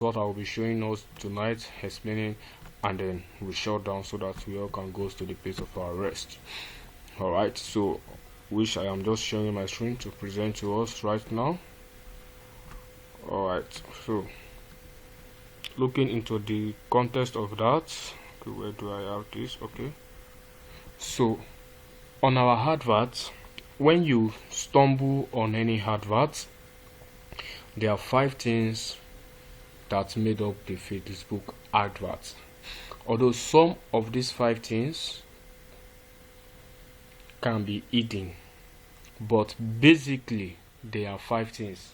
what I will be showing us tonight, explaining, and then we shut down so that we all can go to the place of our rest. Alright, so which I am just showing my screen to present to us right now. Alright, so looking into the context of that, okay, where do I have this? Okay, so on our adverts, when you stumble on any advert, there are 5 things that made up the Facebook advert. Although some of these 5 things can be hidden, but basically there are 5 things.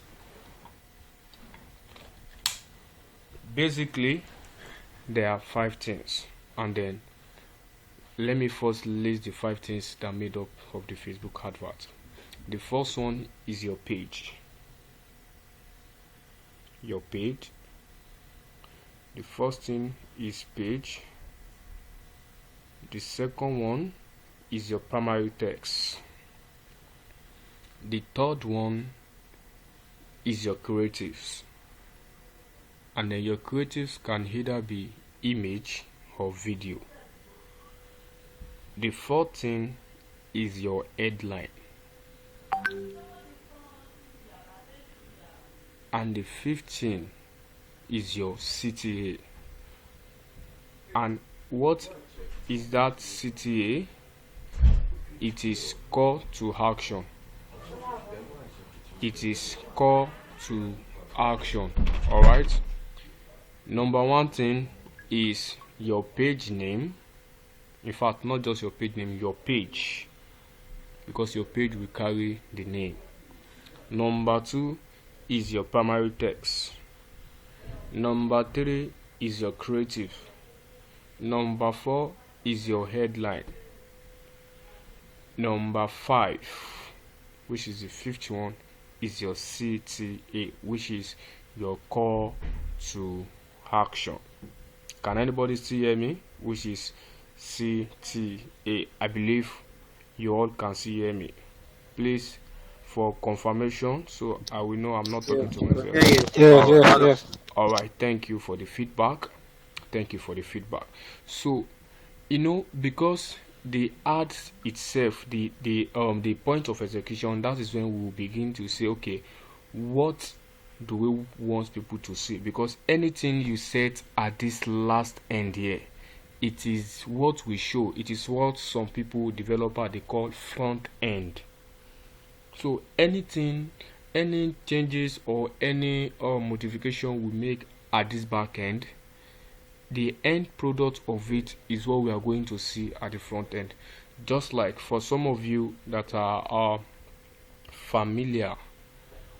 Basically there are 5 things, and then let me first list the 5 things that made up of the Facebook advert. The first one is your page. Your page. The first thing is page. The second one is your primary text. The third one is your creatives, and then your creatives can either be image or video. The fourth thing is your headline, and the fifth thing is your CTA. And what is that CTA? It is call to action. It is call to action. Alright, number one thing is your page name. In fact, not just your page name, your page, because your page will carry the name. Number 2 is your primary text. Number 3 is your creative. Number 4 is your headline. Number 5, which is the fifth one, is your CTA, which is your call to action. Can anybody still hear me? Which is CTA. I believe you all can still hear me. Please, for confirmation, so I will know I'm not talking to myself. Yes. All right, thank you for the feedback. Thank you for the feedback. So, because the ad itself, the point of execution, that is when we will begin to say, okay, what do we want people to see? Because anything you set at this last end here, it is what we show. It is what some people, developer, they call front end. So any changes or any modification we make at this back end, the end product of it is what we are going to see at the front end. Just like for some of you that are familiar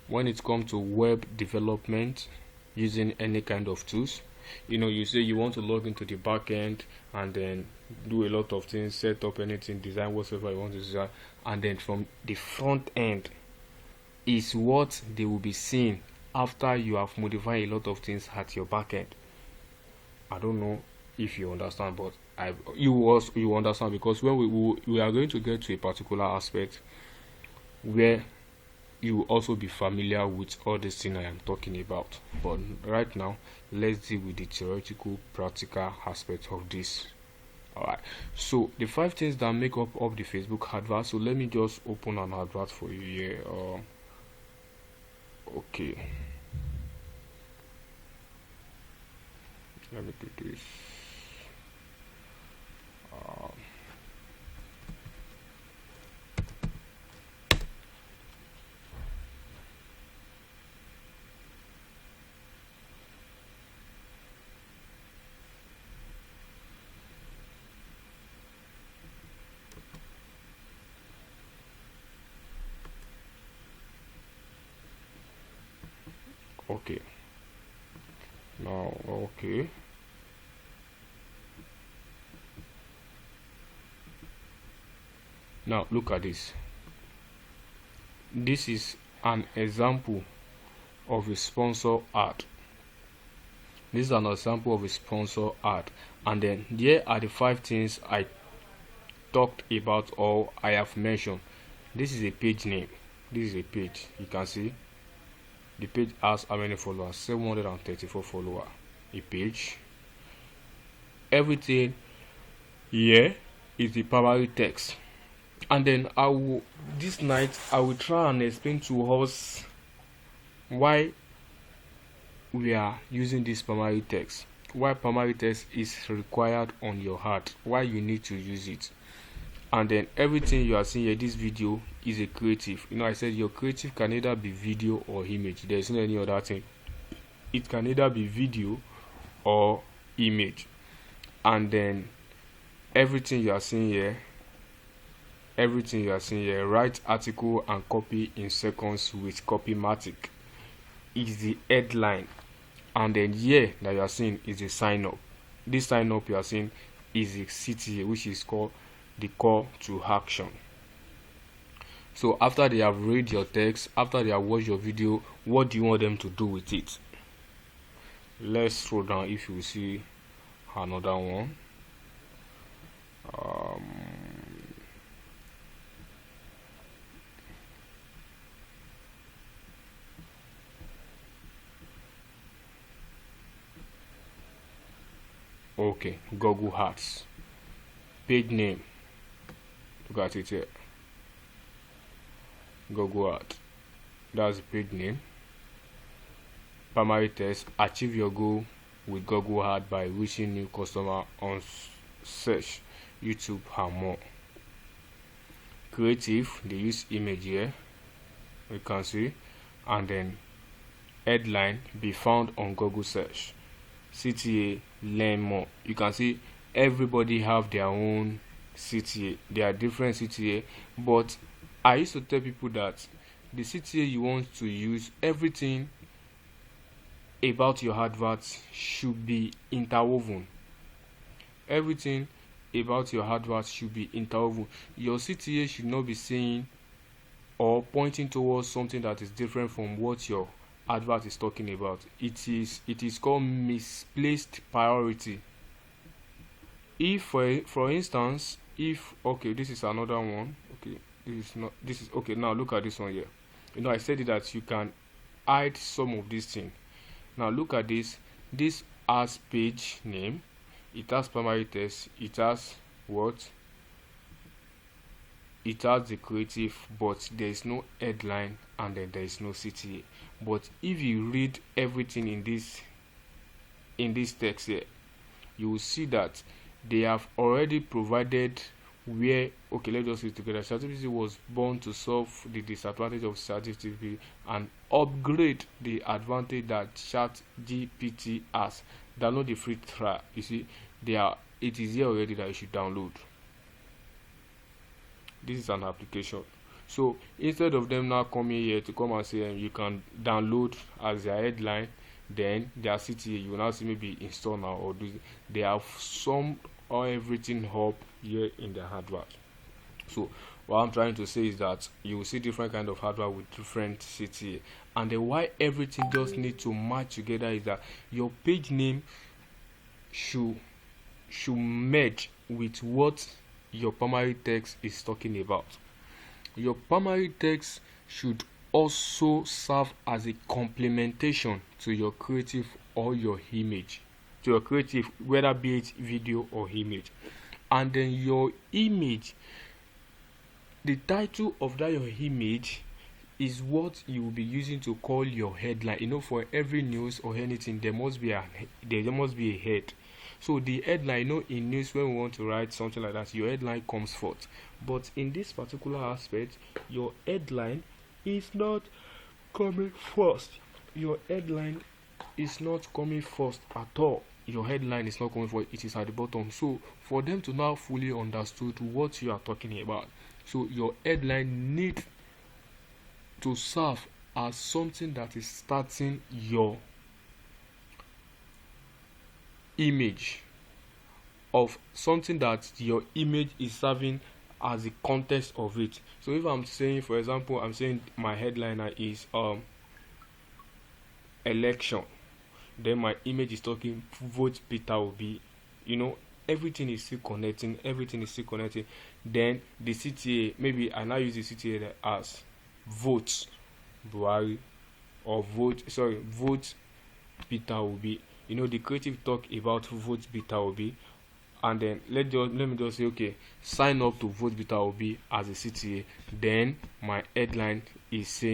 when it comes to web development using any kind of tools, you say you want to log into the back end and then do a lot of things, set up anything, design whatever you want to design, and then from the front end is what they will be seeing after you have modified a lot of things at your back end. I don't know if you understand, but you understand, because when we are going to get to a particular aspect where you will also be familiar with all this thing I am talking about. But right now, let's deal with the theoretical, practical aspect of this. Alright, so the 5 things that make up the Facebook advert. So let me just open an advert for you here. Okay, let me do this. Okay, now okay, now look at this. This is an example of a sponsor ad. This is an example of a sponsor ad, and then here are the 5 things I talked about or I have mentioned. This is a page name. This is a page, you can see. The page has how many followers? 734 followers. A page. Everything here is the primary text. And then this night I will try and explain to us why we are using this primary text, why primary text is required on your heart, why you need to use it. And then everything you are seeing here, this video is a creative. I said your creative can either be video or image. There isn't any other thing. It can either be video or image. And then everything you are seeing here, write article and copy in seconds with Copymatic, is the headline. And then here that you are seeing is the sign up. This sign up you are seeing is the CTA, which is called the call to action. So after they have read your text, after they have watched your video, what do you want them to do with it? Let's scroll down if you see another one. Okay, Google Ads. Page name. Look at it here. Google Ads. That's the page name. Primary text. Achieve your goal with Google Ads by reaching new customer on search, YouTube, and more. Creative. They use image here. You can see. And then headline. Be found on Google search. CTA, learn more. You can see everybody have their own CTA. There are different CTA, but I used to tell people that the CTA you want to use, everything about your adverts should be interwoven. Everything about your adverts should be interwoven. Your CTA should not be saying or pointing towards something that is different from what your advert is talking about. It is called misplaced priority. If for instance, if okay, this is another one. Okay, this is okay. Now look at this one here. I said that you can hide some of these things. Now look at this. This has page name, it has primary text, it has what? It has the creative, but there is no headline, and then there is no CTA. But if you read everything in this text here, you will see that they have already provided where, okay, let's just see together. ChatGPT was born to solve the disadvantage of ChatGPT and upgrade the advantage that ChatGPT has. Download the free trial. You see, it is here already that you should download. This is an application. So instead of them now coming here to come and say you can download as their headline, then their CTA, you will now see maybe install now or do. They have some or everything up here in the hardware. So what I'm trying to say is that you will see different kind of hardware with different CTA, and then why everything just need to match together is that your page name should merge with what your primary text is talking about. Your primary text should also serve as a complementation to your creative or your image, to your creative, whether be it video or image. And then your image, the title of that your image is what you will be using to call your headline. For every news or anything, there must be a head. So the headline, in news, when we want to write something like that, your headline comes first. But in this particular aspect, your headline is not coming first. Your headline is not coming first at all. Your headline is not coming first. It is at the bottom. So for them to now fully understood what you are talking about, so your headline needs to serve as something that is starting your image, of something that your image is serving as the context of it. So if I'm saying, for example, I'm saying my headliner is election, then my image is talking vote Peter Obi. Everything is still connecting. Then the CTA, maybe I now use the CTA as vote Buhari or vote Peter Obi. The creative talk about vote Peter Obi, and then let me just say, okay, sign up to vote Peter Obi as a CTA. Then my headline is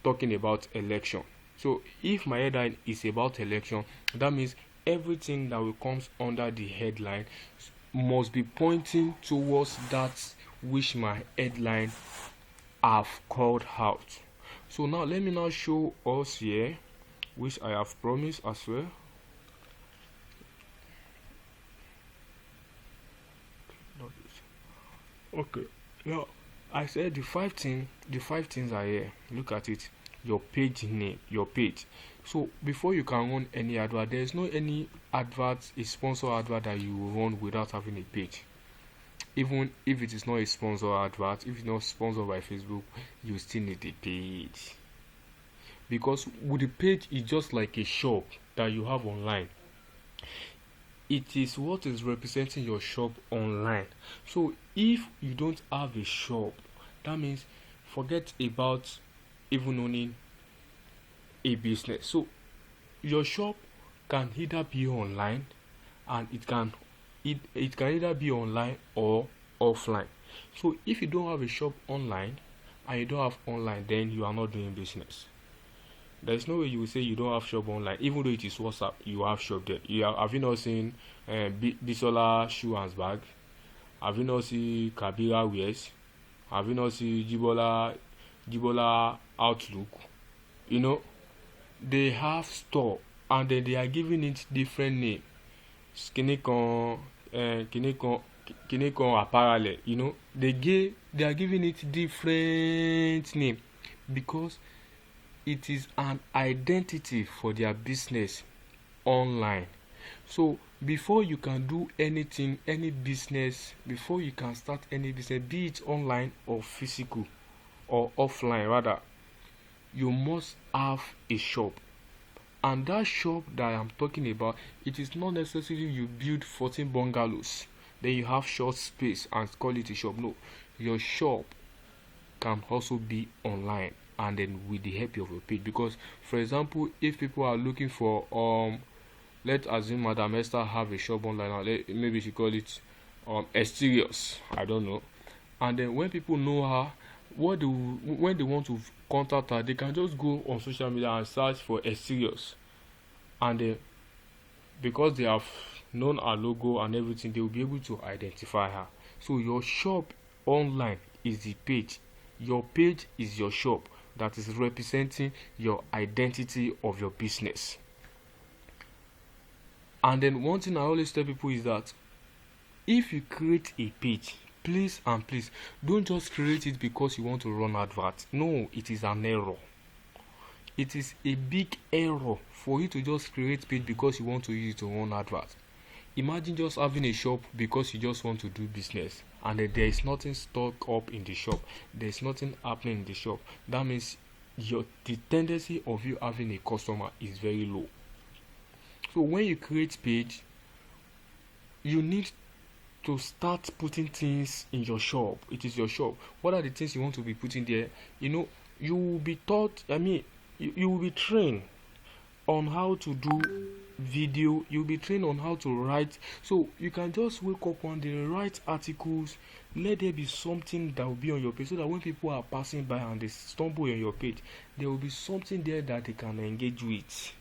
talking about election. So if my headline is about election, that means everything that will comes under the headline must be pointing towards that which my headline have called out. So now let me now show us here, which I have promised as well. Okay, now I said the five things are here. Look at it. Your page name, your page. So before you can run any advert, there is no any advert, a sponsor advert that you will run without having a page. Even if it is not a sponsor advert, if it's not sponsored by Facebook, you still need a page. Because with the page is just like a shop that you have online. It is what is representing your shop online. So if you don't have a shop, that means forget about even owning a business. So your shop can either be online, and it can either be online or offline. So if you don't have a shop online and you don't have online, then you are not doing business. There is no way you will say you don't have shop online, even though it is WhatsApp. You have shop there. Have you not seen Bisola shoe and bag? Have you not seen Kabira wears? Have you not seen Jibola Outlook? They have store, and then they are giving it different name. Kinecon apparel. They are giving it different name because it is an identity for their business online. So before you can do anything, any business, before you can start any business, be it online or physical or offline rather, you must have a shop. And that shop that I am talking about, it is not necessarily you build 14 bungalows, then you have short space and call it a shop. No, your shop can also be online, and then with the help of a page. Because for example, if people are looking for let's assume Madam Esther have a shop online, maybe she call it exteriors, I don't know. And then when people know her, when they want to contact her, they can just go on social media and search for exteriors, and because they have known her logo and everything, they will be able to identify her. So your shop online is the page. Your page is your shop that is representing your identity of your business. And then one thing I always tell people is that if you create a page, please don't just create it because you want to run adverts. No, it is an error. It is a big error for you to just create page because you want to use it to run adverts. Imagine just having a shop because you just want to do business, and then there is nothing stock up in the shop, there is nothing happening in the shop. That means the tendency of you having a customer is very low. So when you create page, you need to start putting things in your shop. It is your shop. What are the things you want to be putting there? You will be taught, you will be trained on how to do video. You'll be trained on how to write. So you can just wake up one day, write articles. Let there be something that will be on your page, so that when people are passing by and they stumble on your page, there will be something there that they can engage with.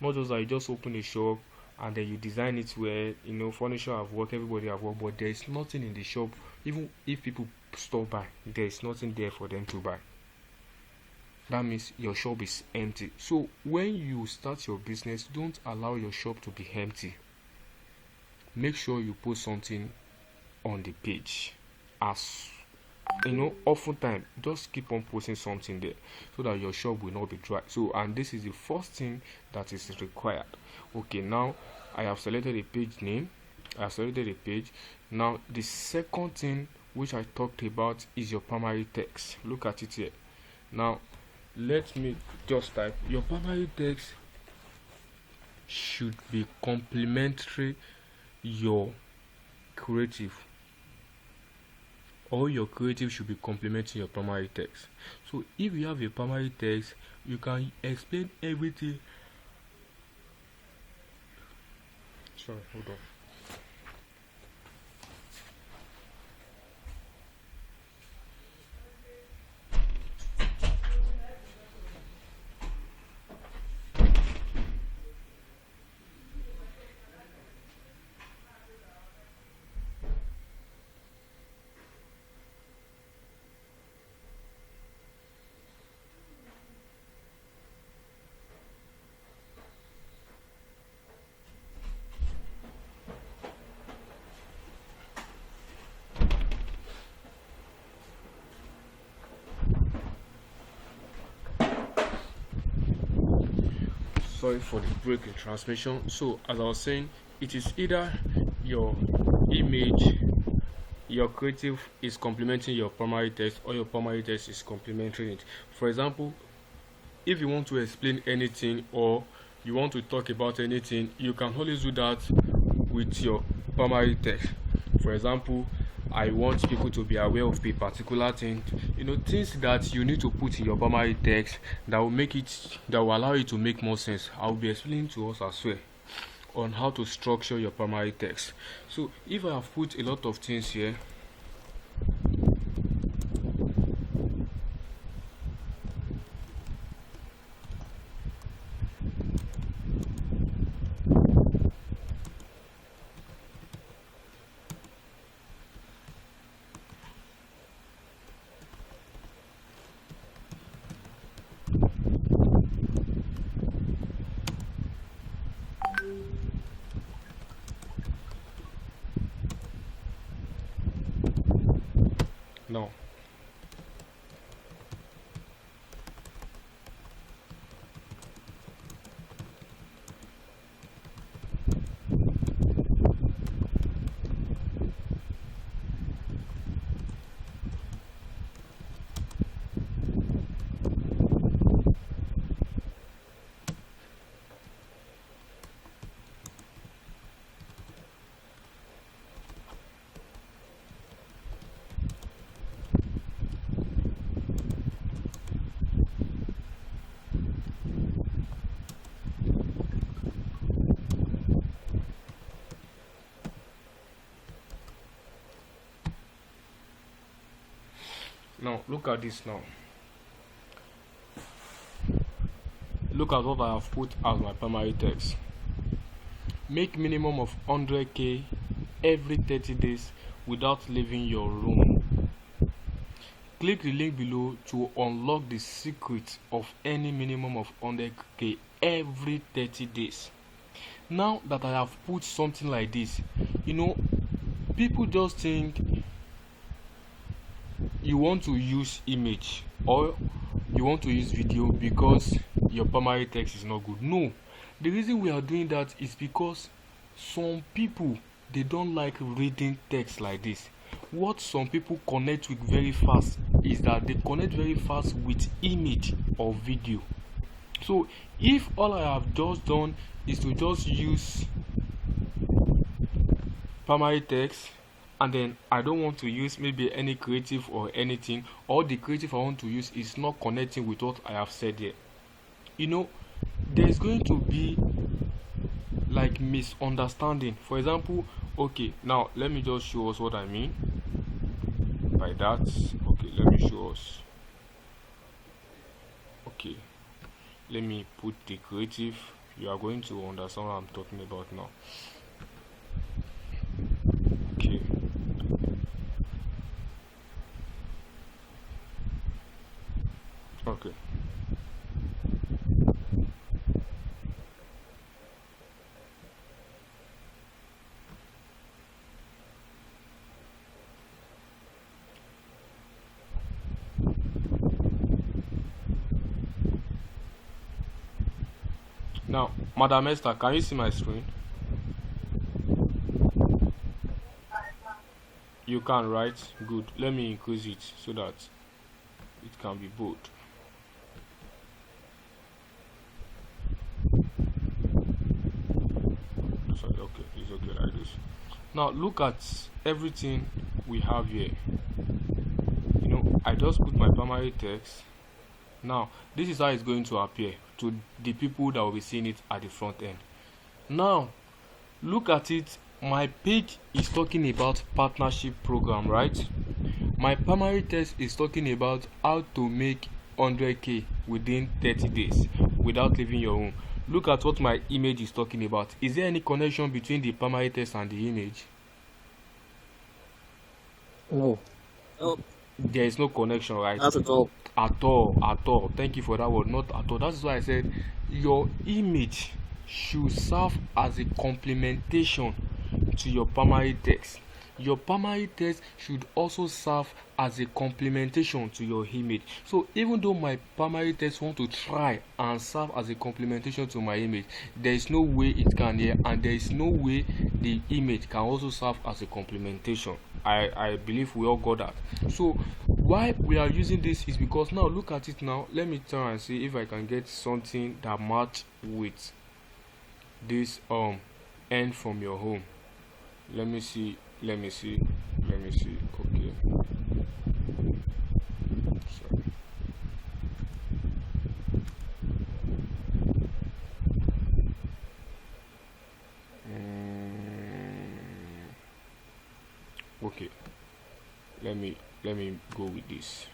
Not just that you just open a shop and then you design it where furniture have worked, everybody have worked, but there is nothing in the shop. Even if people stop by, there is nothing there for them to buy. That means your shop is empty. So when you start your business, don't allow your shop to be empty. Make sure you put something on the page. As oftentimes just keep on posting something there so that your shop will not be dry. So, and this is the first thing that is required. Okay, now I have selected a page name. I have selected a page. Now the second thing which I talked about is your primary text. Look at it here. Now let me just type. Your primary text should be complementary your creative. or your creative should be complementing your primary text. So if you have a primary text, you can explain everything. Sorry, hold on. Sorry for the break in transmission. So as I was saying, it is either your image, your creative is complementing your primary text, or your primary text is complementing it. For example, if you want to explain anything or you want to talk about anything, you can always do that with your primary text. For example, I want people to be aware of a particular thing, things that you need to put in your primary text that will allow it to make more sense. I will be explaining to us as well on how to structure your primary text. So if I have put a lot of things here, now look at this now. Look at what I have put as my primary text. Make minimum of 100k every 30 days without leaving your room. Click the link below to unlock the secret of any minimum of 100k every 30 days. Now that I have put something like this, people just think you want to use image or you want to use video because your primary text is not good. No, the reason we are doing that is because some people, they don't like reading text like this. What some people connect with very fast is that they connect very fast with image or video. So if all I have just done is to just use primary text, and then I don't want to use maybe any creative or anything, or the creative I want to use is not connecting with what I have said here, there's going to be like misunderstanding. For example, okay, now let me just show us what I mean by that. Okay, let me show us. Okay, let me put the creative. You are going to understand what I'm talking about now. Okay. Okay. Now, Madam Esther, can you see my screen? You can, right? Good. Let me increase it so that it can be bold. Sorry, okay, it's okay like this. Now look at everything we have here. I just put my primary text. Now this is how it's going to appear to the people that will be seeing it at the front end. Now look at it. My page is talking about partnership program, right? My primary text is talking about how to make 100k within 30 days without leaving your home. Look at what my image is talking about. Is there any connection between the primary text and the image? No. There is no connection, right? Not at all. At all. Thank you for that word. Not at all. That's why I said your image should serve as a complementation to your primary text. Your primary text should also serve as a complementation to your image. So even though my primary text want to try and serve as a complementation to my image, there is no way it can here, and there is no way the image can also serve as a complementation. I believe we all got that. So why we are using this is because now look at it now. Let me try and see if I can get something that match with this end from your home. Let me see. Okay. Sorry. Okay. Let me go with this.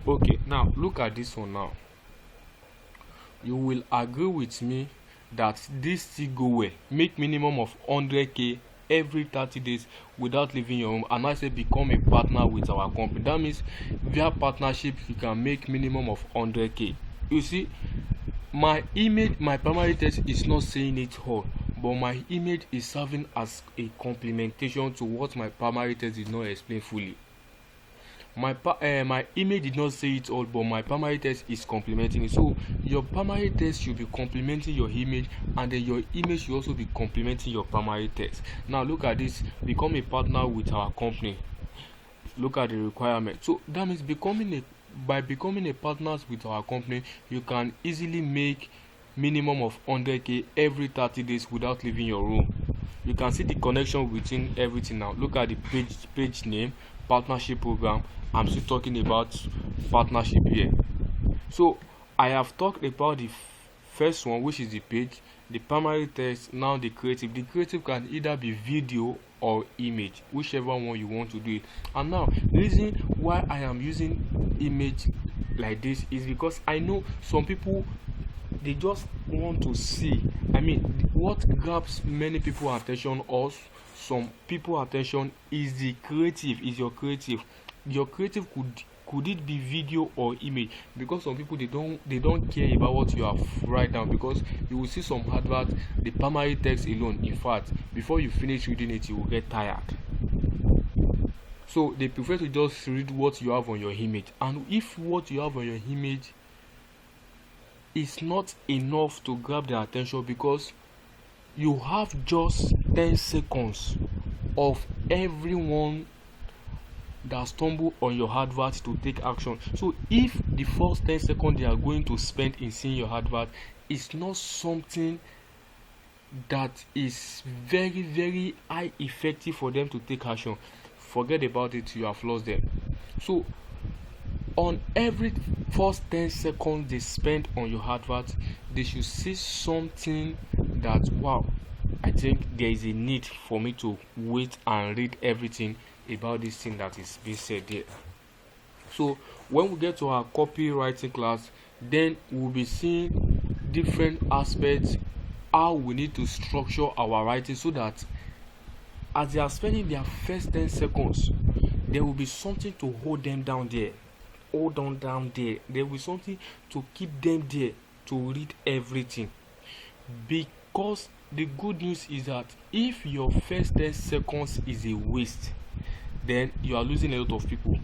Okay, now look at this one now. You will agree with me that this still go well. Make minimum of 100k every 30 days without leaving your home, and I say become a partner with our company. That means via partnership you can make minimum of 100k. You see, my image, my primary text is not saying it all, but my image is serving as a complementation to what my primary text did not explain fully. My image did not say it all, but my primary text is complementing it. So your primary text should be complementing your image, and then your image should also be complementing your primary text. Now look at this. Become a partner with our company. Look at the requirement. So that means by becoming a partner with our company, you can easily make minimum of 100k every 30 days without leaving your room. You can see the connection between everything now. Look at the page name, partnership program. I'm still talking about partnership here. So I have talked about the first one, which is the page, the primary text, now the creative. The creative can either be video or image, whichever one you want to do it. And now the reason why I am using image like this is because I know some people, they just want to see. I mean, what grabs many people's attention, or some people's attention, is the creative, is your creative. Your creative could it be video or image? Because some people, they don't care about what you have write down, because you will see some advert, the primary text alone, in fact before you finish reading it you will get tired. So they prefer to just read what you have on your image. And if what you have on your image is not enough to grab their attention, because you have just 10 seconds of everyone that stumble on your advert to take action. So if the first 10 seconds they are going to spend in seeing your advert is not something that is very, very high effective for them to take action, forget about it, you have lost them. So on every first 10 seconds they spend on your advert, they should see something that, wow, I think there is a need for me to wait and read everything about this thing that is being said there. So when we get to our copywriting class, then we'll be seeing different aspects, how we need to structure our writing, so that as they are spending their first 10 seconds, there will be something to hold them down there. There will be something to keep them there to read everything. Because the good news is that if your first 10 seconds is a waste, then you are losing a lot of people.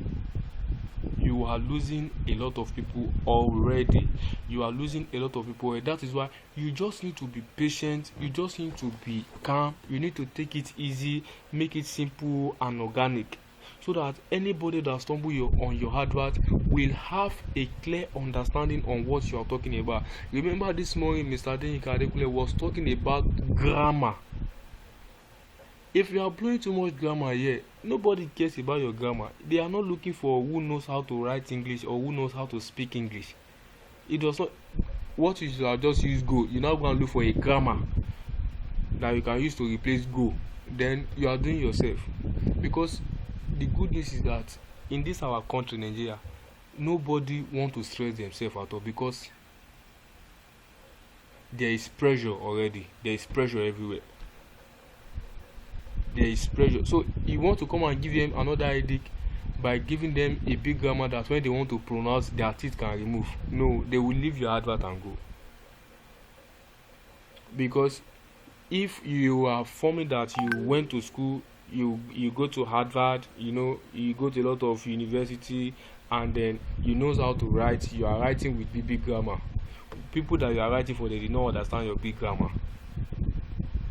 You are losing a lot of people already. That is why you just need to be patient. You just need to be calm. You need to take it easy, make it simple and organic. so that anybody that stumble on your advert will have a clear understanding on what you are talking about. Remember this morning Mr. Denyika Adekule was talking about grammar. If you are blowing too much grammar here, nobody cares about your grammar. They are not looking for who knows how to write English or who knows how to speak English. It does not. What you should just use Go. You're now going to look for a grammar that you can use to replace Go. Then you are doing yourself. Because the good news is that in this our country, Nigeria, nobody want to stress themselves at all, because there is pressure already. There is pressure everywhere. There is pressure. So you want to come and give them another headache by giving them a big grammar that when they want to pronounce, their teeth can remove. No, they will leave your advert and go. Because if you are forming that you went to school, you go to Harvard, you go to a lot of university, and then you know how to write, you are writing with big grammar. People that you are writing for, they did not understand your big grammar.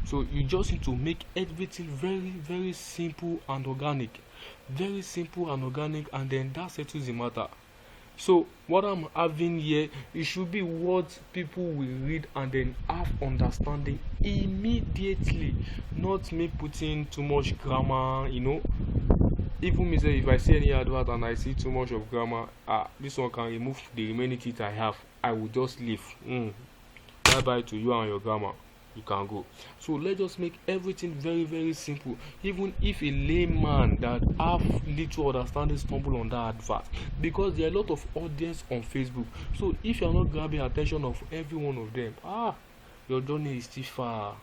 So you just need to make everything very, very simple and organic. Very simple and organic, and then that settles the matter. So what I'm having here, it should be what people will read and then have understanding immediately. Not me putting too much grammar, Even me say, if I see any advert and I see too much of grammar, this one can remove the remaining teeth I have. I will just leave. Bye bye to you and your grammar. You can go. So let's just make everything very, very simple. Even if a layman that have little understanding stumble on that advert, because there are a lot of audience on Facebook. So if you are not grabbing attention of every one of them, your journey is still far.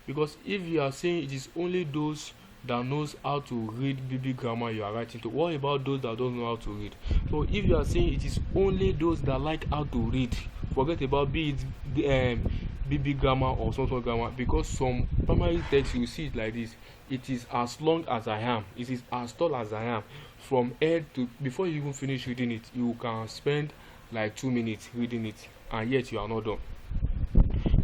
Because if you are saying it is only those that knows how to read BB grammar you are writing to, what about those that don't know how to read? So if you are saying it is only those that like how to read, forget about be it BB grammar or some grammar, because some primary text you see it like this. It is as long as I am, it is as tall as I am, from head to, before you even finish reading it, you can spend like 2 minutes reading it, and yet you are not done.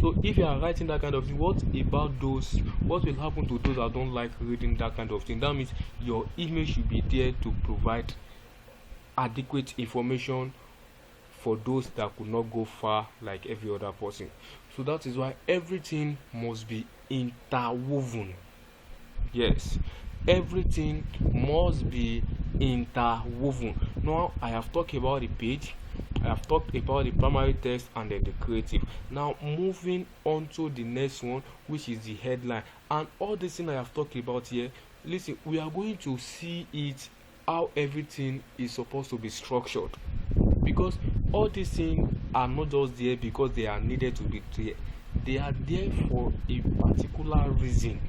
So if you are writing that kind of thing, what about those? What will happen to those that don't like reading that kind of thing? That means your image should be there to provide adequate information for those that could not go far like every other person. So that is why everything must be interwoven. Yes, everything must be interwoven. Now I have talked about the page, I have talked about the primary text and then the creative. Now moving on to the next one, which is the headline. And all this thing I have talked about here, listen, we are going to see it, how everything is supposed to be structured. Because all these things are not just there because they are needed to be there. They are there for a particular reason,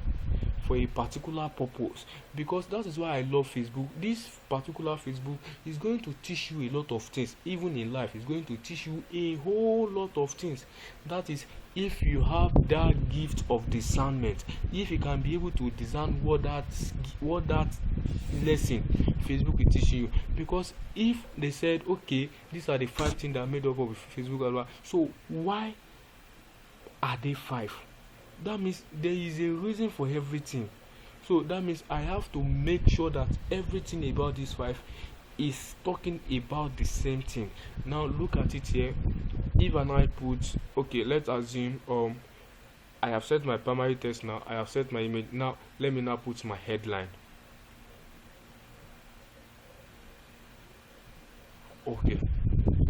for a particular purpose. Because that is why I love Facebook. This particular Facebook is going to teach you a lot of things. Even in life, it's going to teach you a whole lot of things. That is, if you have that gift of discernment, if you can be able to discern what that lesson Facebook is teaching you. Because if they said, okay, these are the 5 things that are made up of Facebook, so why are they 5? That means there is a reason for everything. So that means I have to make sure that everything about these 5 is talking about the same thing. Now look at it here. If I put, okay, let's assume I have set my primary text now, I have set my image. Now let me now put my headline. Okay,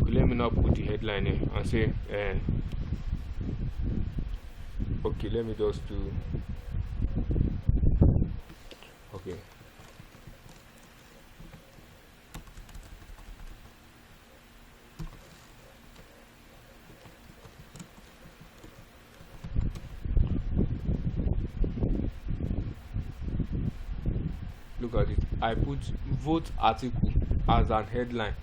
let me now put the headline in and say okay, let me just do, okay, look at it. I put vote article as a headline.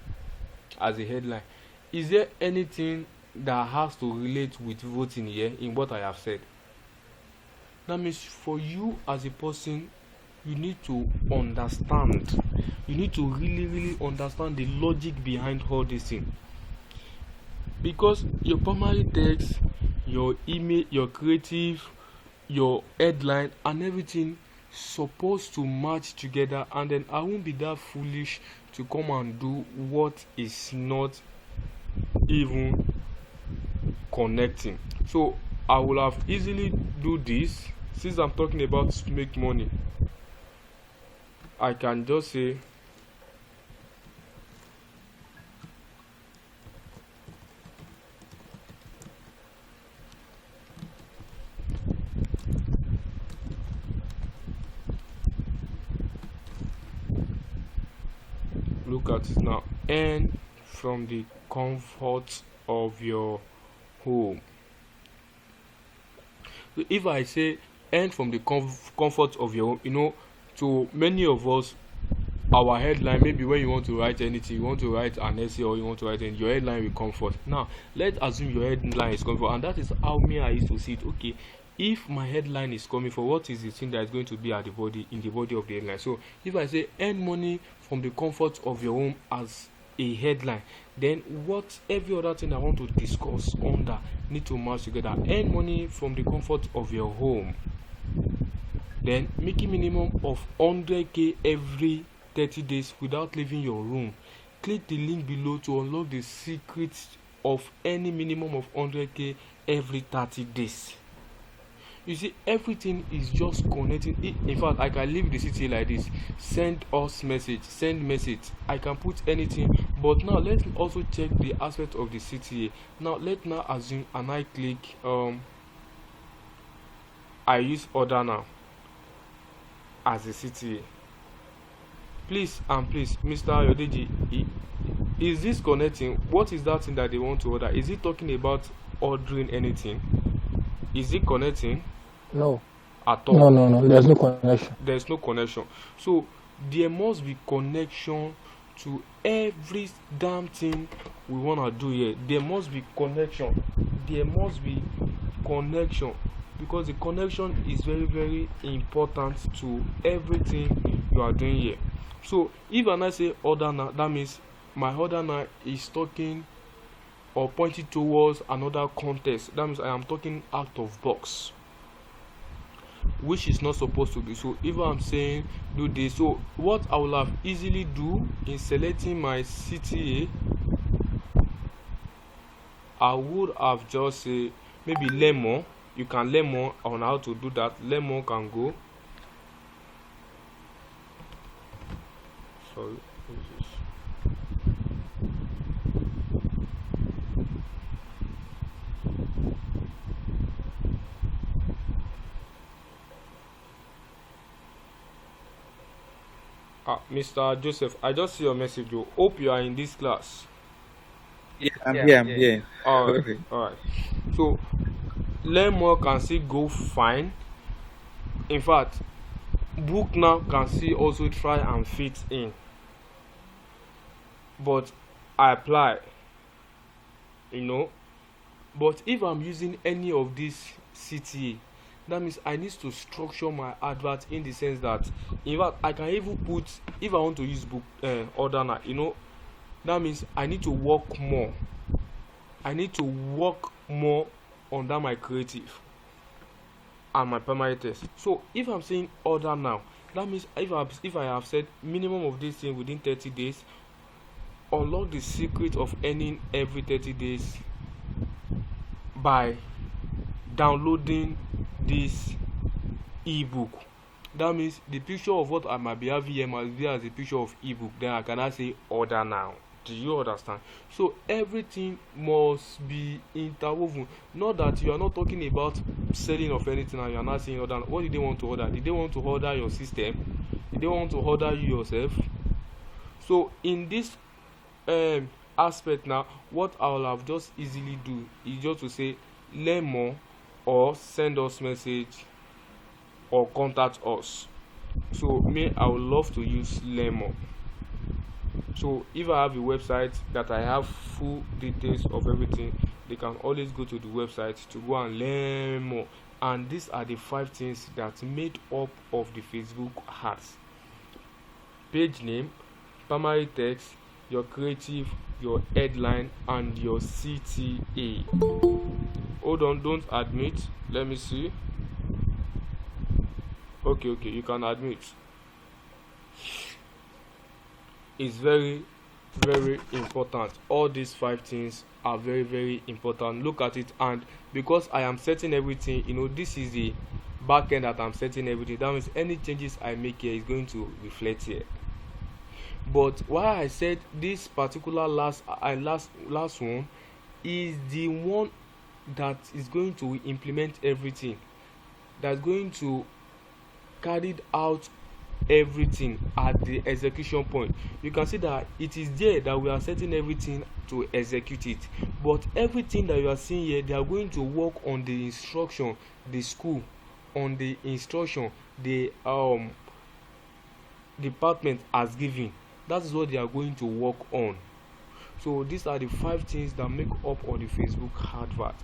Is there anything that has to relate with voting here in what I have said? That means for you as a person, you need to understand. You need to really, really understand the logic behind all this thing. Because your primary text, your image, your creative, your headline, and everything supposed to match together, and then I won't be that foolish to come and do what is not even connecting. So I will have easily do this. Since I'm talking about to make money, I can just say look at it now, earn from the comfort of your home. So if I say earn from the comfort of your home, to many of us, our headline, maybe when you want to write anything, you want to write an essay or you want to write anything, your headline will comfort. Now let's assume your headline is comfort, and that is how me I used to see it. Okay, if my headline is coming for, what is the thing that is going to be at the body, in the body of the headline? So if I say earn money from the comfort of your home as a headline, then what every other thing I want to discuss under need to match together. Earn money from the comfort of your home, then making minimum of 100k every 30 days without leaving your room. Click the link below to unlock the secrets of any minimum of 100k every 30 days. You see, everything is just connecting. In fact, I can leave the city like this: send us message, send message. I can put anything. But now let's also check the aspect of the CTA. Now let's now assume, and I click I use order now as a CTA. Please Mr. Ayodeji, is this connecting? What is that thing that they want to order? Is it talking about ordering anything? Is it connecting? No. At all? No. There's no connection. There's no connection. So there must be connection to every damn thing we want to do here. There must be connection. There must be connection, because the connection is very, very important to everything you are doing here. So if I say order now, that means my order now is talking or pointing towards another context. That means I am talking out of box, which is not supposed to be. So if I'm saying do this, so what I will have easily do in selecting my CTA, I would have just say maybe learn more. You can learn more on how to do that. Learn more can go. Sorry, what is this? Mr. Joseph, I just see your message. You hope you are in this class. Yeah, I'm here. All right. So learn more can still go fine. In fact, book now can still also try and fit in. But I apply, But if I'm using any of these CTA, that means I need to structure my advert in the sense that, in fact, I can even put, if I want to use book order now, that means I need to work more. I need to work more under my creative and my primary test. So if I'm saying order now, that means if I have said minimum of this thing within 30 days, unlock the secret of earning every 30 days by downloading this ebook. That means the picture of what I might be having here must be as a picture of ebook. Then I cannot say order now. Do you understand? So everything must be interwoven. Not that you are not talking about selling of anything and you are not saying order. What did they want to order? Did they want to order your system? Did they want to order you yourself? So in this aspect now, what I will have just easily do is just to say learn more, or send us message, or contact us. So I would love to use learn more. So if I have a website that I have full details of everything, they can always go to the website to go and learn more. And these are the 5 things that made up of the Facebook ads: page name, primary text, your creative, your headline, and your CTA. Hold on, don't admit. Let me see. Okay, you can admit. It's very, very important. All these five things are very, very important. Look at it, and because I am setting everything, this is the back end that I'm setting everything. That means any changes I make here is going to reflect here. But why I said this particular last one is the one that is going to implement everything, that's going to carry out everything at the execution point. You can see that it is there that we are setting everything to execute it, but everything that you are seeing here, they are going to work on the instruction the school, on the instruction the department has given. That is what they are going to work on. So these are the 5 things that make up on the Facebook advert.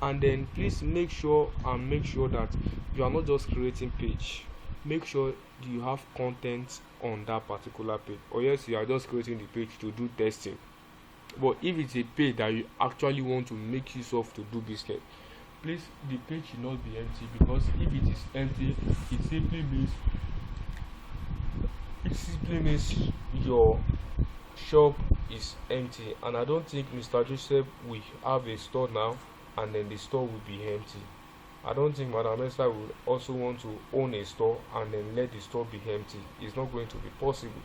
And then please make sure that you are not just creating page. Make sure you have content on that particular page, or yes, you are just creating the page to do testing. But if it's a page that you actually want to make use of to do business, please, the page should not be empty, because if it is empty, it simply means your shop is empty. And I don't think Mr. Joseph will have a store now and then the store will be empty. I don't think Madam Esther will also want to own a store and then let the store be empty. It's not going to be possible.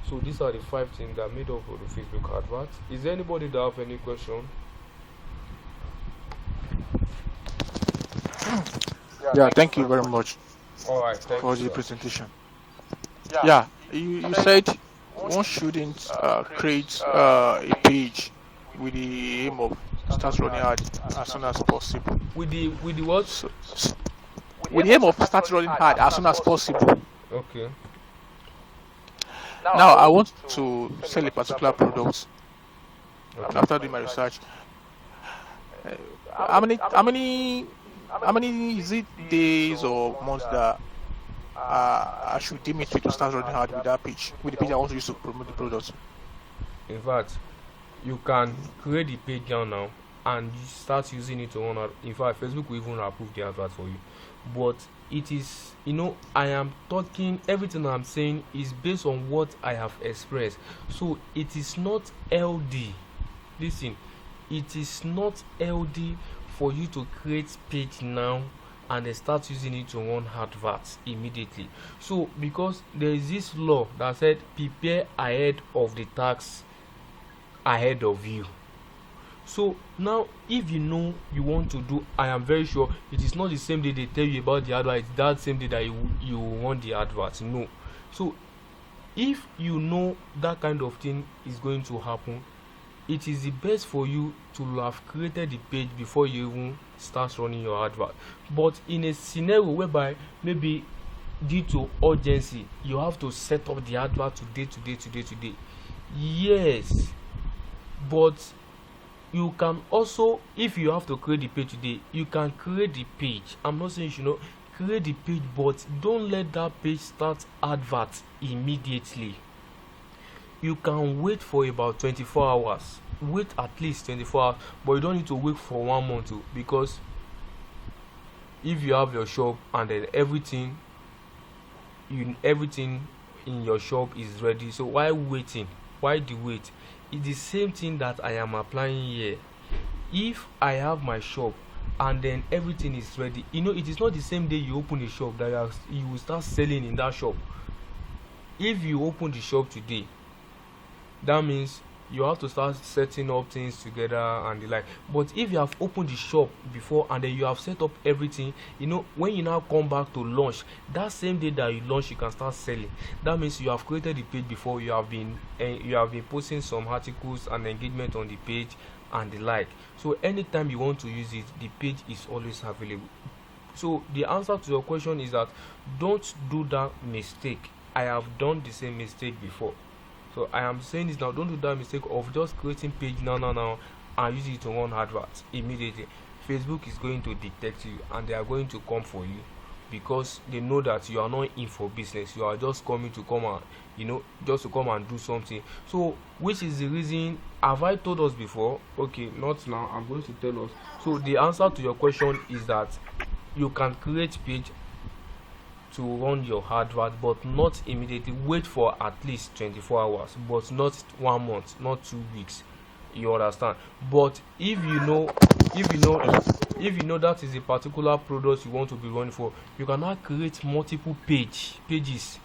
So these are the 5 things that made up for the Facebook advert. Is there anybody that have any question? Yeah, thank you very much All right, thank for you, the sir. presentation. Yeah, you said one shouldn't create a page with the aim of start running ad as soon as possible. With the what? So, with the aim of start running ad as soon as possible. Okay. Now I want to sell a particular product. After doing my research, how many is it days or months that I should deem it fit to start running ad with that page, with the page I want to use to promote the product? In fact, you can create the page now and you start using it to run ad. In fact, Facebook will even approve the advert for you. But it is, I am talking, everything I'm saying is based on what I have expressed. So it is not LD. Listen, it is not LD for you to create page now and then start using it to run adverts immediately. So because there is this law that said prepare ahead of the tax ahead of you. So now if you want to do, I am very sure it is not the same day they tell you about the advert, it's that same day that you want the advert. No. So if you know that kind of thing is going to happen, it is the best for you to have created the page before you even start running your advert. But in a scenario whereby maybe due to urgency you have to set up the advert today, yes, but you can also, if you have to create the page today, you can create the page. I'm not saying you should create the page, but don't let that page start advert immediately. You can wait for about 24 hours. Wait at least 24 hours, but you don't need to wait for 1 month too, because if you have your shop and then everything in your shop is ready, so why waiting? Why the wait? It's the same thing that I am applying here. If I have my shop and then everything is ready, it is not the same day you open the shop that you will start selling in that shop. If you open the shop today, that means you have to start setting up things together and the like. But if you have opened the shop before and then you have set up everything, when you now come back to launch, that same day that you launch, you can start selling. That means you have created the page before, you have been posting some articles and engagement on the page and the like. So anytime you want to use it, the page is always available. So the answer to your question is that don't do that mistake. I have done the same mistake before. So I am saying this now, don't do that mistake of just creating page now and use it to run adverts immediately. Facebook is going to detect you and they are going to come for you, because they know that you are not in for business. You are just coming to come and just to come and do something. So which is the reason, have I told us before? Okay, not now, I'm going to tell us. So the answer to your question is that you can create page to run your advert, but not immediately. Wait for at least 24 hours, but not 1 month, not 2 weeks. You understand? But if you know that is a particular product you want to be running for, you can now create multiple pages.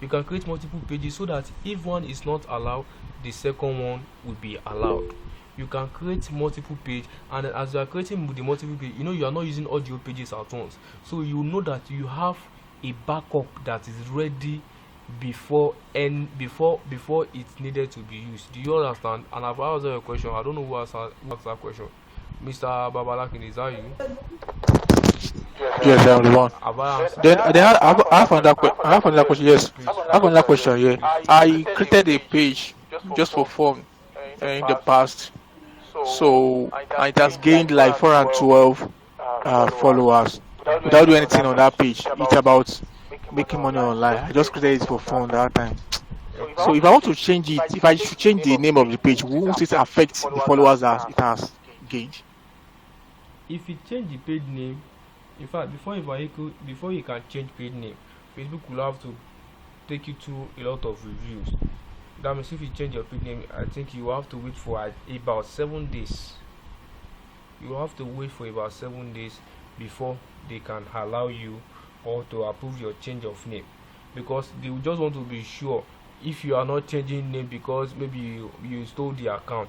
You can create multiple pages so that if one is not allowed, the second one will be allowed. You can create multiple pages, and as you are creating the multiple page, you are not using audio pages at once, so you know that you have a backup that is ready before it's needed to be used. Do you understand? And I've asked a question. I don't know who asked that question. Mr. Babalakin, is that you? Yes, I'm the one. Have I answered? Then I have another question. Yes, I have another question. Yeah, I created a page just for fun in the past, so it has gained like 412 followers without doing anything on that page. It's about making money online. I just created it for fun that time. So if I want to change it, if I should change the name of the page, won't it affect the followers that it has gained? If you change the page name, in fact, before you can change page name, Facebook will have to take you through a lot of reviews. That means if you change your page name, I think you have to wait for about 7 days. You have to wait for about 7 days before they can allow you or to approve your change of name, because they will just want to be sure if you are not changing name because maybe you stole the account,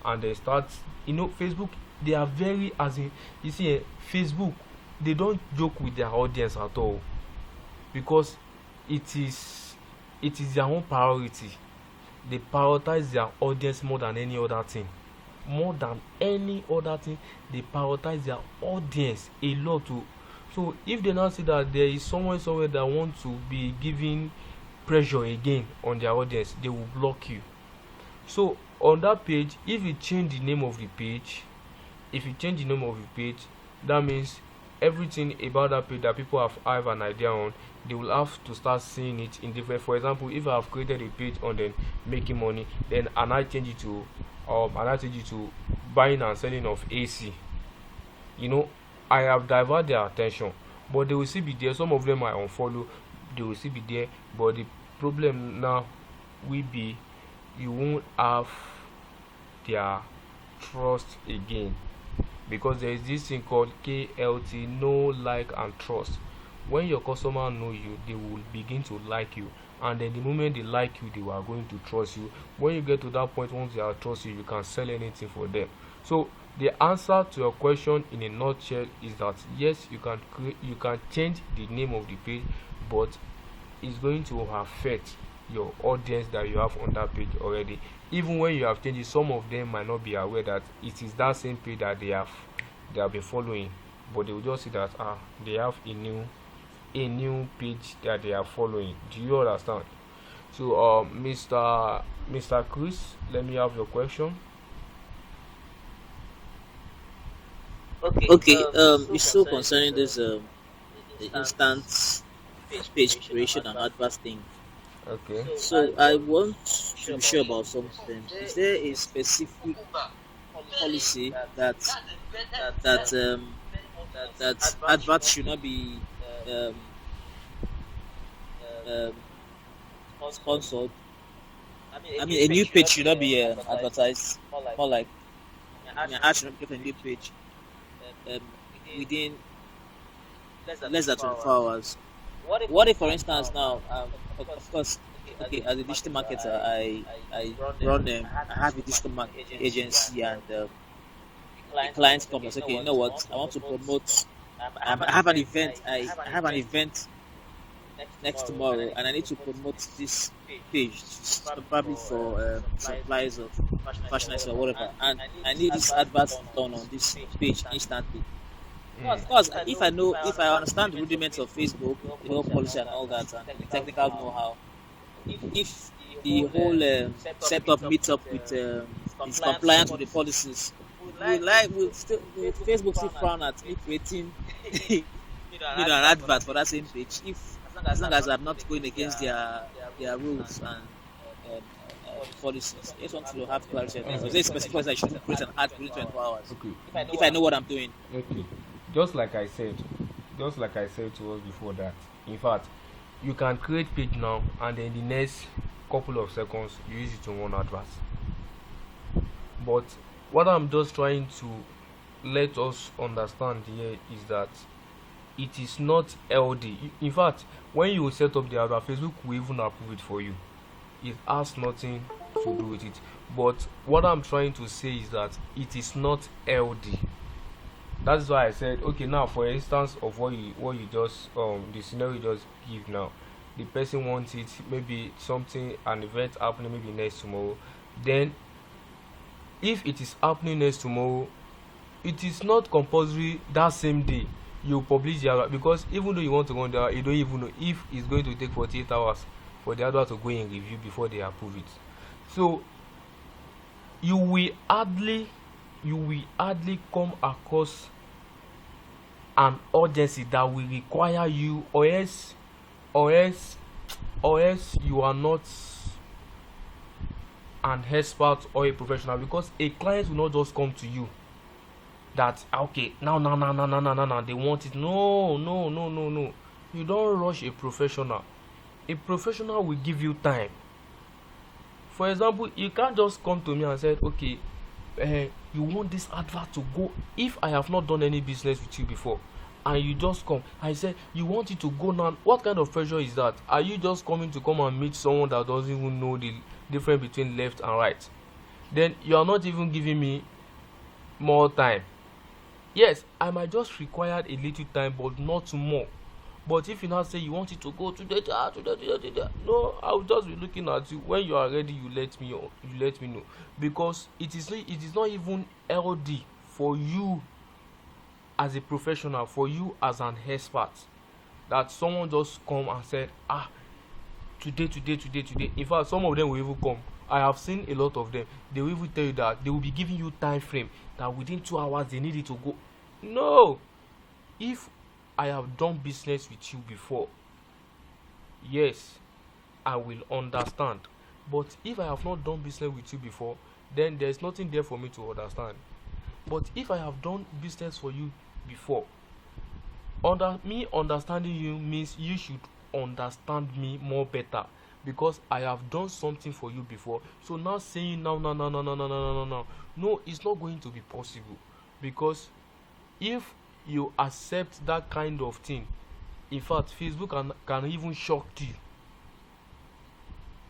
and they start, Facebook, they are very, as in, you see, Facebook, they don't joke with their audience at all, because it is their own priority. They prioritize their audience more than any other thing. They prioritize their audience a lot too. So if they now see that there is someone somewhere that wants to be giving pressure again on their audience, they will block you. So on that page, if you change the name of the page, that means everything about that page that people have an idea on, they will have to start seeing it in different. For example, if I have created a page on then making money, then and I change it to buying and selling of AC, I have diverted their attention, but they will still be there. Some of them I unfollow, they will still be there, but the problem now will be you won't have their trust again, because there is this thing called KLT, know, like, and trust. When your customer know you, they will begin to like you, and then the moment they like you, they are going to trust you. When you get to that point, once they are trust you, you can sell anything for them. So the answer to your question in a nutshell is that yes, you can change the name of the page, but it's going to affect your audience that you have on that page already. Even when you have changed it, some of them might not be aware that it is that same page that they have been following, but they will just see that they have a new page that they are following. Do you understand? So Mr. Chris, let me have your question. Okay, it's still concerning this the instant page creation and advert thing. Okay. So I want to be sure about something. Is there a specific policy that adverts should not be um, sponsored? I mean, a new page should not be advertised. More like, ad should not get a new page within less than 24 hours. What if, for instance, now, of course, okay, as a digital marketer, I run I have a digital marketing agency, and the clients come and say, okay, you know what, I want to promote. I have an event. I have an event next tomorrow, and I need to promote this page, probably for supplies of fashion or whatever, and I need this advert done on this page instantly. Of course, if I understand the rudiments of Facebook, the whole policy and all that, and the technical know-how, if the whole setup meets up with is compliant with the policies, will Facebook still frown at me creating an advert for that same page, if as long as I'm not going against their rules and policies. I just want to have clarity. Is there a specific policy I should create an ad within 24 hours? Okay. If I know what I'm doing. Okay. Just like I said, just like I said to us before that, in fact, you can create page now and then the next couple of seconds you use it to run advert. But what I'm just trying to let us understand here is that it is not LD. In fact, when you set up the advert, Facebook will even approve it for you. It has nothing to do with it. But what I'm trying to say is that it is not LD. That's why I said, okay, now for instance of what you just the scenario you just give now, the person wants it, maybe something, an event happening maybe next tomorrow. Then if it is happening next tomorrow, it is not compulsory that same day you publish the advert, because even though you want to run the, you don't even know if it's going to take 48 hours for the advert to go in review before they approve it. So you will hardly come across an urgency that will require you, or else you are not an expert or a professional, because a client will not just come to you that okay now they want it. No, you don't rush a professional. A professional will give you time. For example, you can't just come to me and say, okay, you want this advert to go. If I have not done any business with you before and you just come, I said you want it to go now, what kind of pressure is that? Are you just coming to come and meet someone that doesn't even know the difference between left and right? Then you are not even giving me more time. Yes, I might just require a little time, but not more. But if you now say you want it to go today, no, I'll just be looking at you. When you are ready, you let me know, because it is not even LD for you as a professional, for you as an expert, that someone just come and said, today. In fact, some of them will even come. I have seen a lot of them. They will even tell you that they will be giving you time frame that within 2 hours they need it to go. No, if I have done business with you before, yes, I will understand. But if I have not done business with you before, then there's nothing there for me to understand. But if I have done business for you before, understanding you means you should understand me more better, because I have done something for you before. So now saying no, it's not going to be possible, because if you accept that kind of thing, in fact, Facebook can even shock you,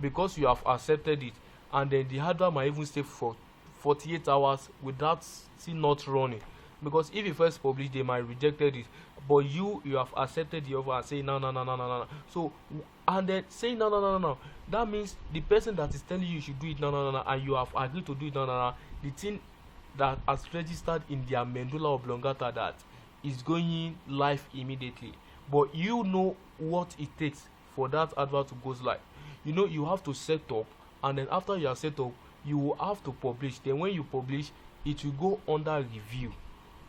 because you have accepted it, and then the hardware might even stay for 48 hours without still not running. Because if you first publish, they might rejected it, but you have accepted the offer and say no. So, and then saying no, that means the person that is telling you should do it no, and you have agreed to do it no, the thing that has registered in their medulla oblongata that is going live immediately. But you know what it takes for that advert to go live. You know, you have to set up, and then after you are set up, you will have to publish. Then when you publish, it will go under review,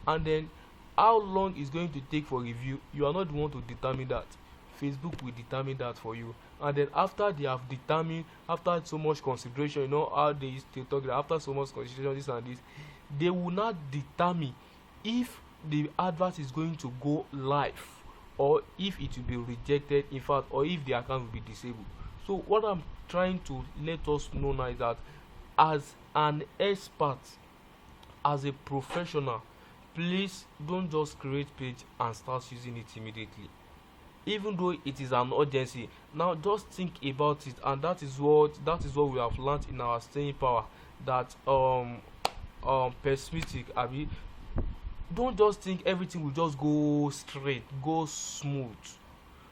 and then how long is going to take for review, you are not the one to determine that. Facebook will determine that for you. And then after they have determined, after so much consideration, you know how they used to talk, after so much consideration, this and this, they will not determine if the advert is going to go live, or if it will be rejected, in fact, or if the account will be disabled. So what I'm trying to let us know now is that as an expert, as a professional, please don't just create page and start using it immediately, even though it is an urgency. Now just think about it, and that is what we have learned in our staying power, that pessimistic, Abi, don't just think everything will just go straight, go smooth.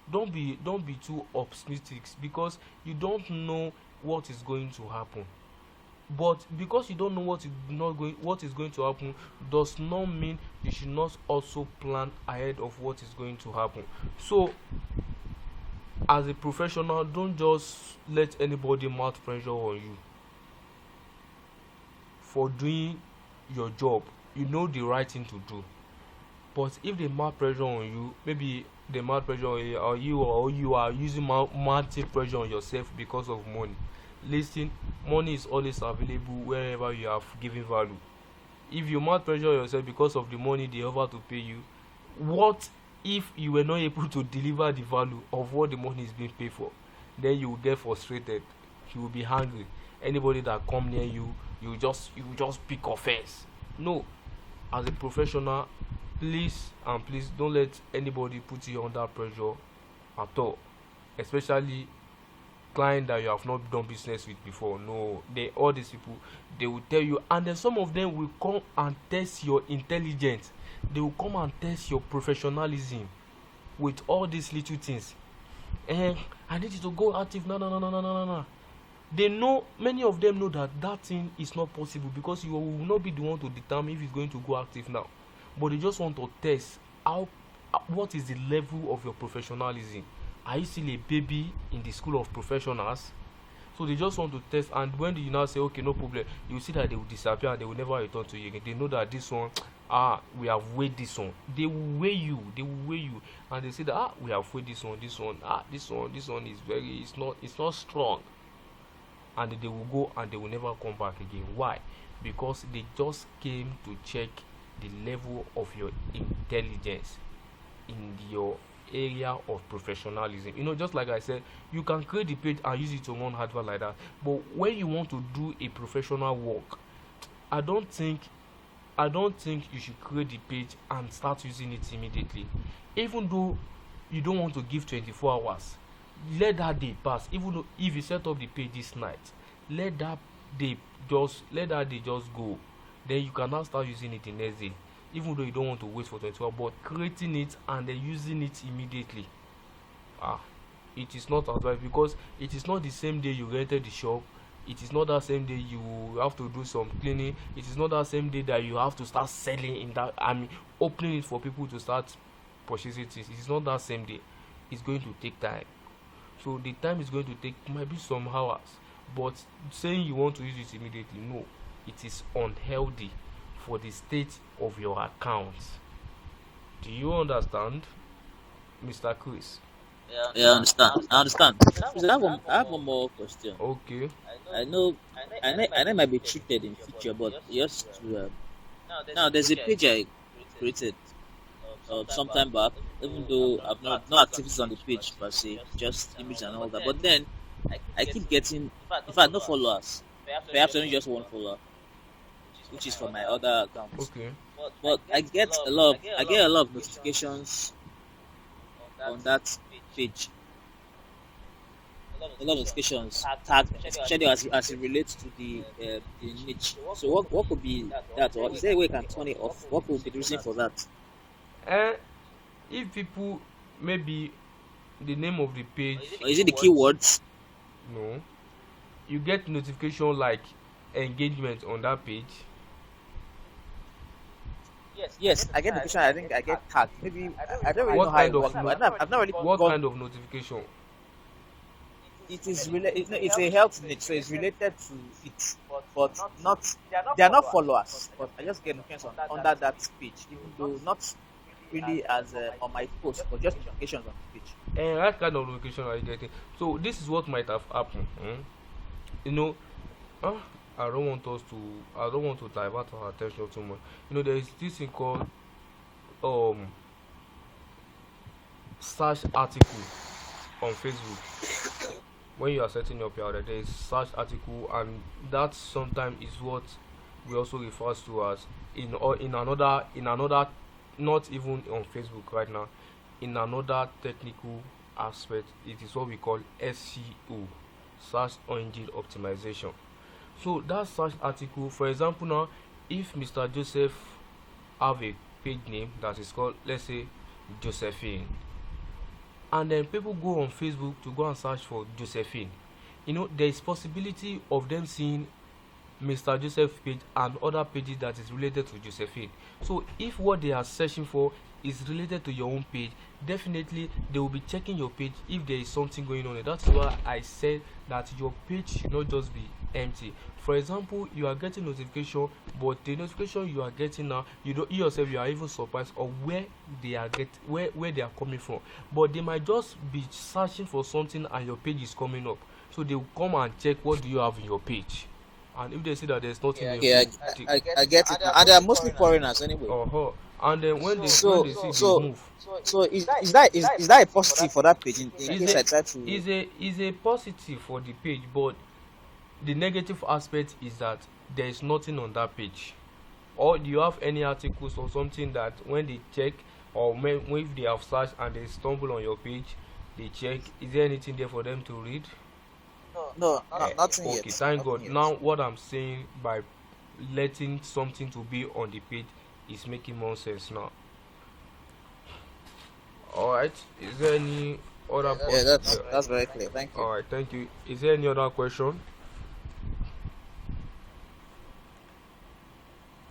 Don't be too optimistic, because you don't know what is going to happen. But because you don't know what is going to happen, does not mean you should not also plan ahead of what is going to happen. So as a professional, don't just let anybody mount pressure on you for doing your job. You know the right thing to do. But if they mount pressure on you, maybe they mount pressure on you, or you are using mounting pressure on yourself because of money. Listen, money is always available wherever you have given value. If you mount pressure on yourself because of the money they offer to pay you, what if you were not able to deliver the value of what the money is being paid for, then you will get frustrated, you will be hungry. Anybody that come near you, you just pick offense. No, as a professional, please don't let anybody put you under pressure at all, especially client that you have not done business with before. No, all these people, they will tell you, and then some of them will come and test your intelligence, they will come and test your professionalism with all these little things. I need you to go active. No. They know, many of them know that thing is not possible, because you will not be the one to determine if it's going to go active now, but they just want to test what is the level of your professionalism. Are you still a baby in the school of professionals? So they just want to test, and when you now say okay, no problem, you see that they will disappear and they will never return to you again. They know that this one, we have weighed this one. They will weigh you, and they say that we have weighed this one, this one is it's not strong, and they will go and they will never come back again. Why? Because they just came to check the level of your intelligence in your area of professionalism. Just like I said, you can create the page and use it to run advert like that, but when you want to do a professional work, I don't think you should create the page and start using it immediately. Even though you don't want to give 24 hours, let that day pass. Even though if you set up the page this night, let that day just go, then you can now start using it the next day, even though you don't want to wait for 24 hours, but creating it and then using it immediately, it is not advised, because it is not the same day you rented the shop, it is not that same day you have to do some cleaning, it is not that same day that you have to start selling in that, opening it for people to start purchasing it. It is not that same day. It's going to take time. So the time is going to take might be some hours, but saying you want to use it immediately, no, it is unhealthy for the state of your account. Do you understand, Mr. Chris? Yeah, I understand. I have one more question. Okay. I know it might be treated in future, but just to now there's a page I created some time back, even though I've no activities on the page per se, just image and all that. But then I keep getting, in fact, no followers. Perhaps only just one follower, which is from my other account. Okay. But I get a lot of notifications on that page. A lot of notifications tagged, especially as it relates to the niche. So what could be that, or is there a way you can turn it off? What could be the reason for that? If people, maybe the name of the page, Or is it the keywords? no, you get notification like engagement on that page. Yes, I get notification. I think I get tagged. Maybe I don't really What know how it kind of works. I've not really what gone. kind of notification? It is it's a health niche, so it's related to it, but not they are not followers. But I just get notifications under that page, even though not really as on my post, but just notifications on the page. And what kind of notification are you getting? So this is what might have happened. I don't want to divert our attention too much. There is this thing called search article on Facebook. When you are setting up your order, there is search article, and that sometimes is what we also refer to as in another, not even on Facebook right now, in another technical aspect, it is what we call SEO, search engine optimization. So that search article, for example, now if Mr. Joseph have a page name that is called, let's say, Josephine, and then people go on Facebook to go and search for Josephine, there is possibility of them seeing Mr. Joseph page and other pages that is related to Josephine. So if what they are searching for is related to your own page, definitely they will be checking your page if there is something going on. That's why I said that your page should not just be empty. For example, you are getting notification, but the notification you are getting now, you yourself, you are even surprised of where they are where they are coming from. But they might just be searching for something and your page is coming up, so they will come and check what do you have in your page. And if they see that there's nothing, I get it. And they are mostly foreigners anyway. and then when they So see they so move. so is that a positive for that page in case I try to? Is a positive for the page, but the negative aspect is that there is nothing on that page. Or do you have any articles or something that when they check, or when if they have searched and they stumble on your page, they check, is there anything there for them to read? No, nothing Okay, yet. thank Nothing God. yet. Now what I'm saying by letting something to be on the page is making more sense now. Alright, is there any other Yeah, point? that's very clear. Thank you. Alright, thank you. Is there any other question?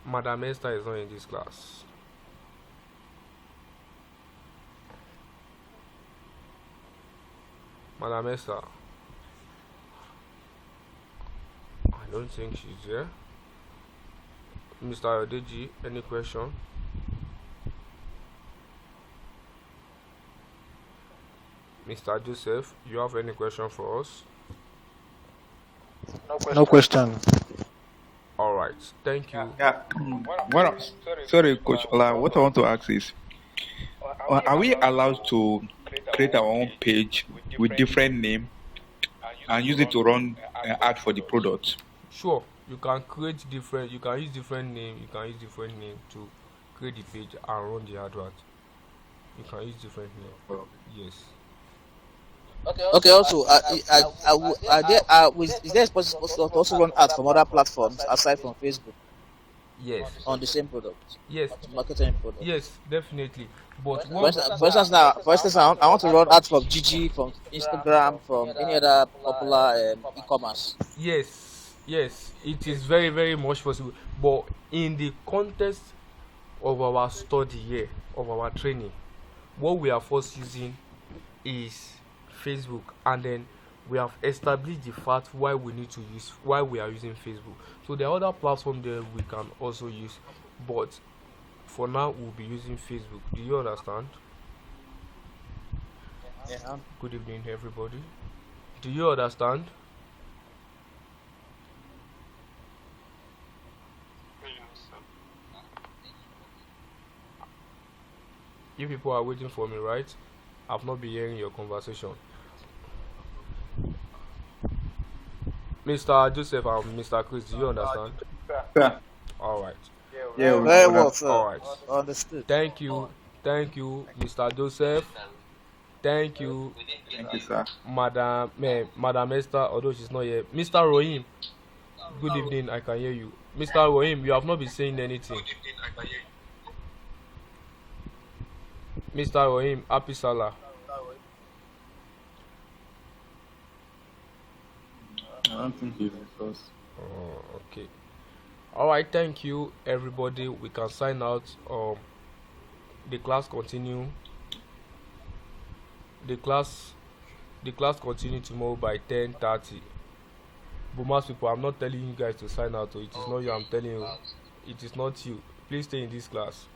Madam Esther is not in this class. Madam Esther, I don't think she's there. Mr. Odeji, any question? Mr. Joseph, you have any question for us? No question. All right, thank you. Yeah. Sorry, Coach Ola. What I want to ask is, are we allowed to create our own page with different name and use it to run ad for the product? Sure, you can create different. You can use different name. You can use different name to create the page and run the advert. You can use different name. Yes. Okay. Also, is there possible to also run ads from other platforms aside from Facebook Yes. on the same product? Yes. Marketing product. Yes, definitely. But For instance, I want to run ads from Gigi, from Instagram, from any other popular e-commerce. yes, it is very, very much possible. But in the context of our study here, of our training, what we are first using is Facebook, and then we have established the fact why we are using Facebook. So there are other platforms there we can also use, but for now we'll be using Facebook. Do you understand? Yeah. Good evening, everybody. Do you understand? You people are waiting for me, right? I've not been hearing your conversation. Mr. Joseph and Mr. Chris, do you understand? Yeah. All right. Yeah. Very well, sir. All right. Understood. Thank you, Mr. Joseph. Thank you, Thank you, sir. Madam Esther, although she's not here. Mr. Rohim, good evening. I can hear you. Mr. Rohim, you have not been saying anything. Mr. Rohim, happy Salah. I don't think he's because. Oh, okay. All right. Thank you, everybody. We can sign out. The class continue. The class continue tomorrow by 10:30. But most people, I'm not telling you guys to sign out. So it is not you. I'm telling you, it is not you. Please stay in this class.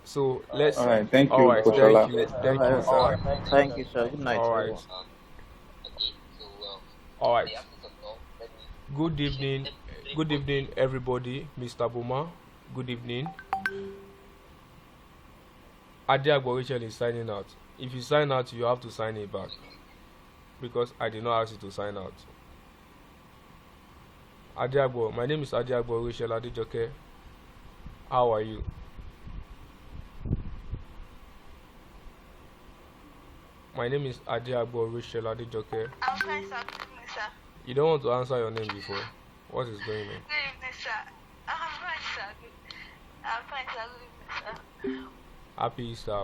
So let's. All right. Thank you. All right. Coach Thank Ola. you. Thank you, sir. Thank you, sir. Good night. All everyone. right. All right. Good evening, everybody. Mr. Boma, good evening. Adiagbo Rachel is signing out. If you sign out, you have to sign it back, because I did not ask you to sign out. Adiagbo, my name is Adiagbo Rachel Adejoke. How are you? My name is Adiagbo Rachel Adejoke. I'm fine, sir. Good evening, sir. You don't want to answer your name before. What is going on? Good evening, sir. I'm fine, sir. I'm fine, sir. Good evening, sir. Happy Easter.